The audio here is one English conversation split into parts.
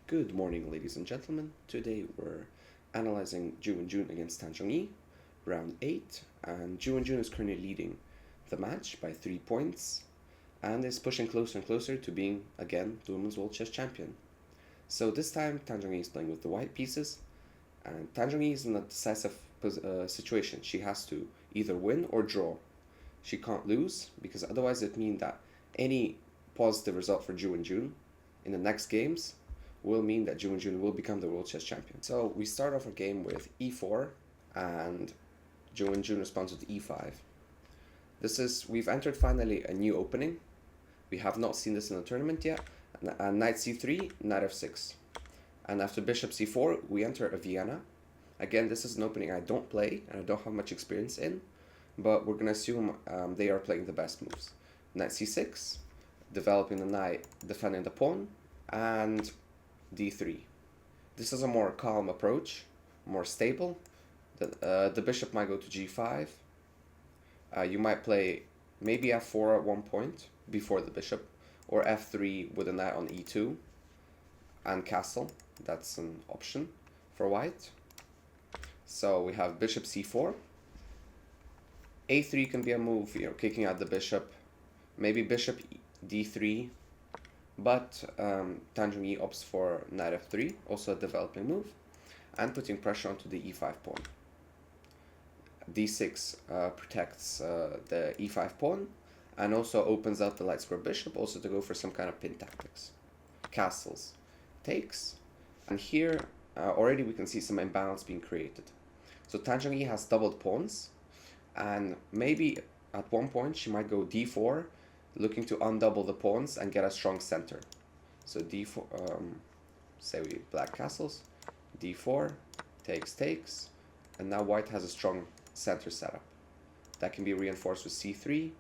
Good morning, ladies and gentlemen. Today we're analyzing Wenjun against Zhongyi, round 8, and Wenjun is currently leading the match by 3 points and is pushing closer and closer to being, again, the Women's World Chess Champion. So this time Zhongyi is playing with the white pieces, and Zhongyi is in a decisive situation. She has to either win or draw. She can't lose, because otherwise it means that any positive result for Wenjun in the next games will mean that Wenjun will become the World Chess Champion. So we start off our game with e4, and Wenjun responds with e5. We've entered finally a new opening. We have not seen this in the tournament yet. Knight c3, knight f6. And after bishop c4, we enter a Vienna. Again, this is an opening I don't play, and I don't have much experience in, but we're going to assume they are playing the best moves. Knight c6, developing the knight, defending the pawn, and d3. This is a more calm approach, more stable. The bishop might go to g5. You might play maybe f4 at one point before the bishop, or f3 with a knight on e2 and castle. That's an option for white. So we have bishop c4. a3 can be a move, kicking out the bishop. Maybe bishop d3. But Zhongyi opts for knight f3, also a developing move, and putting pressure onto the e5 pawn. d6 protects the e5 pawn, and also opens up the light square bishop, also to go for some kind of pin tactics. Castles, takes, and here already we can see some imbalance being created. So Zhongyi has doubled pawns, and maybe at one point she might go d4, looking to undouble the pawns and get a strong center. So d4, say we black castles, d4, takes, and now white has a strong center setup. That can be reinforced with c3,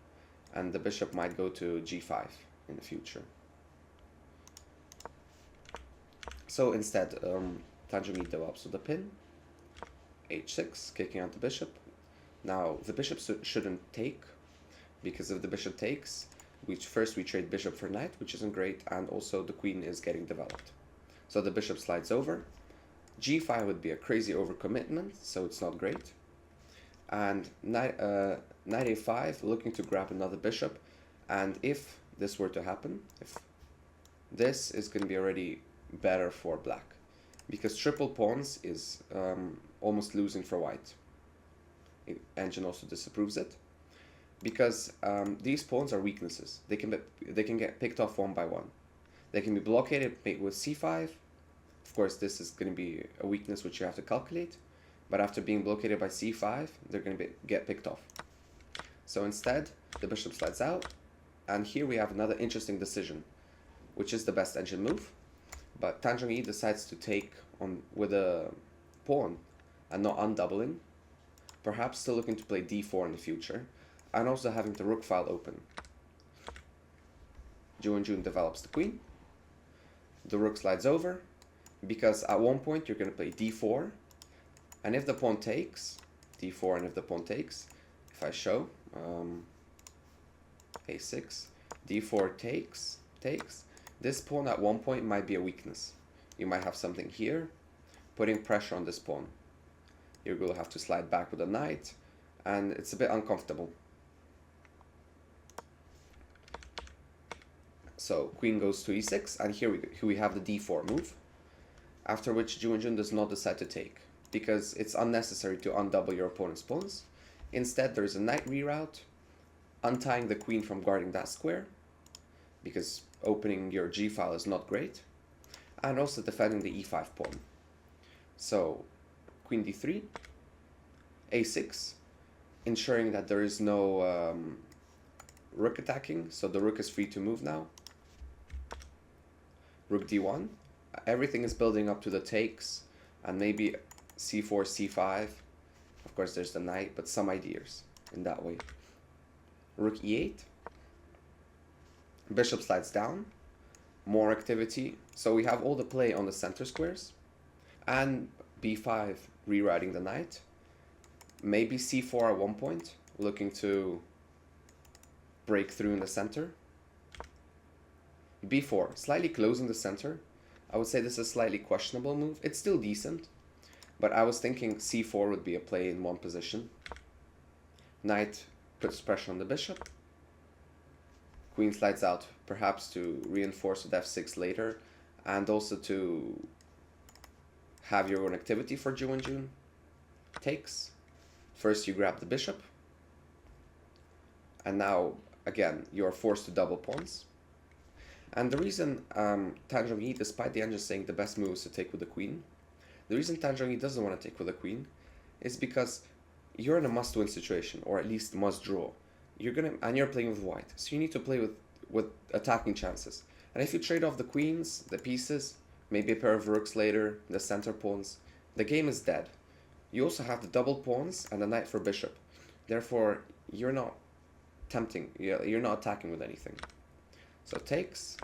and the bishop might go to g5 in the future. So instead, Zhongyi develops with the pin, h6, kicking out the bishop. Now the bishop shouldn't take, because if the bishop takes, we trade bishop for knight, which isn't great, and also the queen is getting developed. So the bishop slides over. g5 would be a crazy overcommitment, so it's not great. And knight a5, looking to grab another bishop, and if this were to happen, if this is going to be already better for black, because triple pawns is almost losing for white. Engine also disapproves it, because these pawns are weaknesses. They can get picked off one by one. They can be blockaded with c5. Of course, this is going to be a weakness which you have to calculate, but after being blockaded by c5, they're going to get picked off. So instead, the bishop slides out, and here we have another interesting decision, which is the best engine move. But Zhongyi decides to take on with a pawn and not undoubling, perhaps still looking to play d4 in the future, and also having the rook file open. Wenjun develops the queen. The rook slides over, because at one point you're going to play d4, and if the pawn takes, d4, and if the pawn takes, if I show, a6, d4 takes, this pawn at one point might be a weakness. You might have something here, putting pressure on this pawn. You're going to have to slide back with a knight, and it's a bit uncomfortable. So queen goes to e6, and here we have the d4 move, after which Wenjun does not decide to take, because it's unnecessary to undouble your opponent's pawns. Instead, there is a knight reroute, untying the queen from guarding that square, because opening your g file is not great, and also defending the e5 pawn. So queen d3, a6, ensuring that there is no rook attacking, so the rook is free to move now. Rook d1, everything is building up to the takes, and maybe c4, c5. Of course, there's the knight, but some ideas in that way. Rook e8, bishop slides down, more activity. So we have all the play on the center squares, and b5 rewriting the knight. Maybe c4 at one point, looking to break through in the center. b4, slightly closing the center, I would say this is a slightly questionable move. It's still decent, but I was thinking c4 would be a play in one position. Knight puts pressure on the bishop. Queen slides out, perhaps to reinforce with f6 later, and also to have your own activity for Wenjun. Takes. First you grab the bishop, and now again you are forced to double pawns. And the reason Zhongyi, despite the engine saying the best move is to take with the queen, the reason Zhongyi doesn't want to take with the queen is because you're in a must-win situation, or at least must-draw. And you're playing with white, so you need to play with attacking chances. And if you trade off the queens, the pieces, maybe a pair of rooks later, the center pawns, the game is dead. You also have the double pawns and the knight for bishop. Therefore, you're not tempting. You're not attacking with anything. So takes.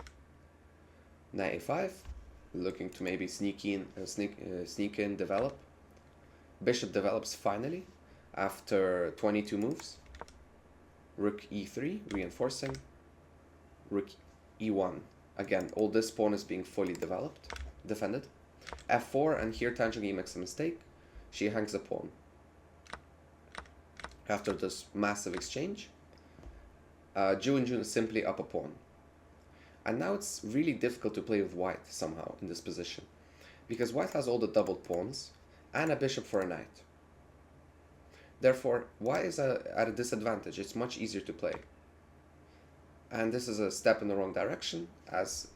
Knight a5, looking to maybe sneak in, develop. Bishop develops finally after 22 moves. Rook e3, reinforcing. Rook e1. Again, all this pawn is being fully defended. f4, and here Zhongyi makes a mistake. She hangs a pawn. After this massive exchange, Wenjun is simply up a pawn. And now it's really difficult to play with white somehow in this position, because white has all the doubled pawns and a bishop for a knight. Therefore, white is at a disadvantage. It's much easier to play. And this is a step in the wrong direction, as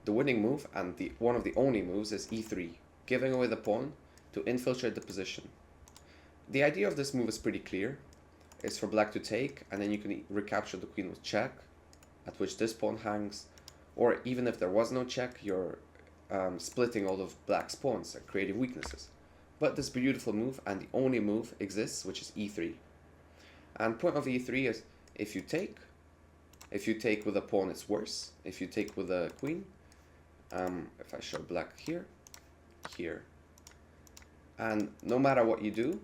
the winning move, and one of the only moves, is e3, giving away the pawn to infiltrate the position. The idea of this move is pretty clear. It's for black to take, and then you can recapture the queen with check, at which this pawn hangs. Or even if there was no check, you're splitting all of black's pawns and creating weaknesses. But this beautiful move, and the only move, exists, which is e3. And point of e3 is if you take with a pawn, it's worse. If you take with a queen, if I show black here, and no matter what you do,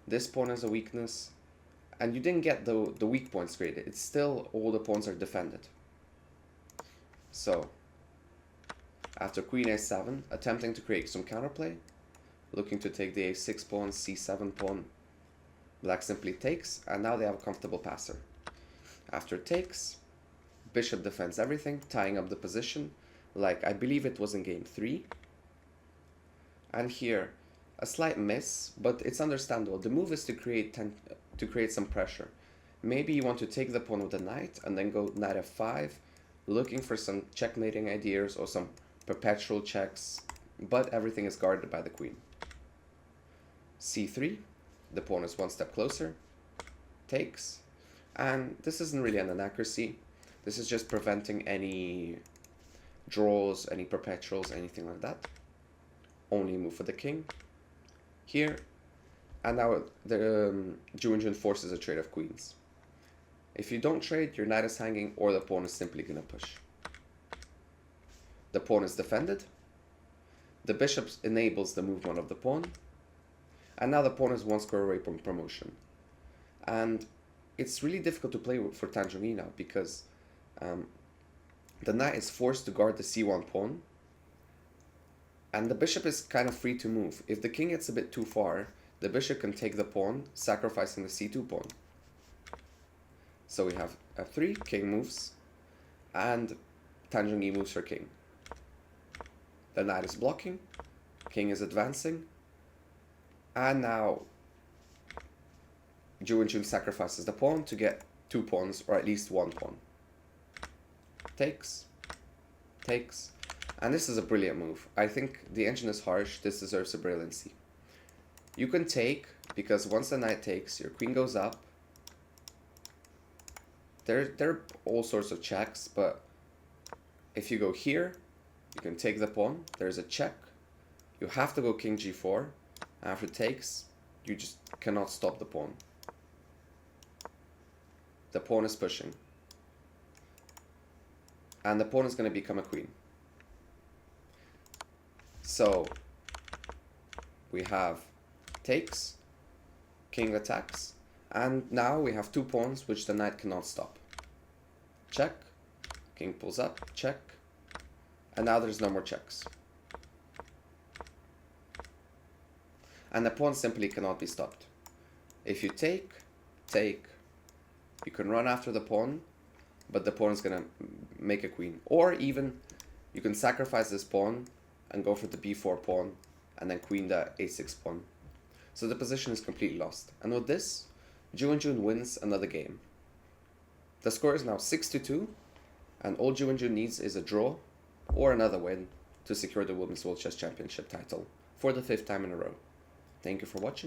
this pawn has a weakness, and you didn't get the weak points created. It's still all the pawns are defended. So, after queen a7, attempting to create some counterplay, looking to take the a6 pawn, c7 pawn, black simply takes, and now they have a comfortable passer. After takes, bishop defends everything, tying up the position, like I believe it was in game 3. And here, a slight miss, but it's understandable. The move is to create some pressure. Maybe you want to take the pawn with the knight, and then go knight f5, looking for some checkmating ideas or some perpetual checks, but everything is guarded by the queen. c3, the pawn is one step closer, takes, and this isn't really an inaccuracy. This is just preventing any draws, any perpetuals, anything like that. Only move for the king here, and now the Wenjun forces a trade of queens. If you don't trade, your knight is hanging, or the pawn is simply going to push. The pawn is defended. The bishop enables the movement of the pawn. And now the pawn is one square away from promotion. And it's really difficult to play for Zhongyi now, because the knight is forced to guard the c1 pawn. And the bishop is kind of free to move. If the king gets a bit too far, the bishop can take the pawn, sacrificing the c2 pawn. So we have f3, king moves, and Zhongyi moves for king. The knight is blocking, king is advancing, and now Wenjun sacrifices the pawn to get 2 pawns, or at least 1 pawn. Takes, and this is a brilliant move. I think the engine is harsh, this deserves a brilliancy. You can take, because once the knight takes, your queen goes up. There are all sorts of checks, but if you go here, you can take the pawn. There's a check. You have to go king g4. After takes, you just cannot stop the pawn. The pawn is pushing. And the pawn is going to become a queen. So, we have takes, king attacks, and now we have 2 pawns which the knight cannot stop. Check, king pulls up, check, and now there's no more checks. and the pawn simply cannot be stopped. If you take, you can run after the pawn, but the pawn is going to make a queen. Or even you can sacrifice this pawn and go for the b4 pawn and then queen the a6 pawn. So the position is completely lost. And with this, Wenjun wins another game. The score is now 6-2, and all Wenjun needs is a draw or another win to secure the Women's World Chess Championship title for the 5th time in a row. Thank you for watching.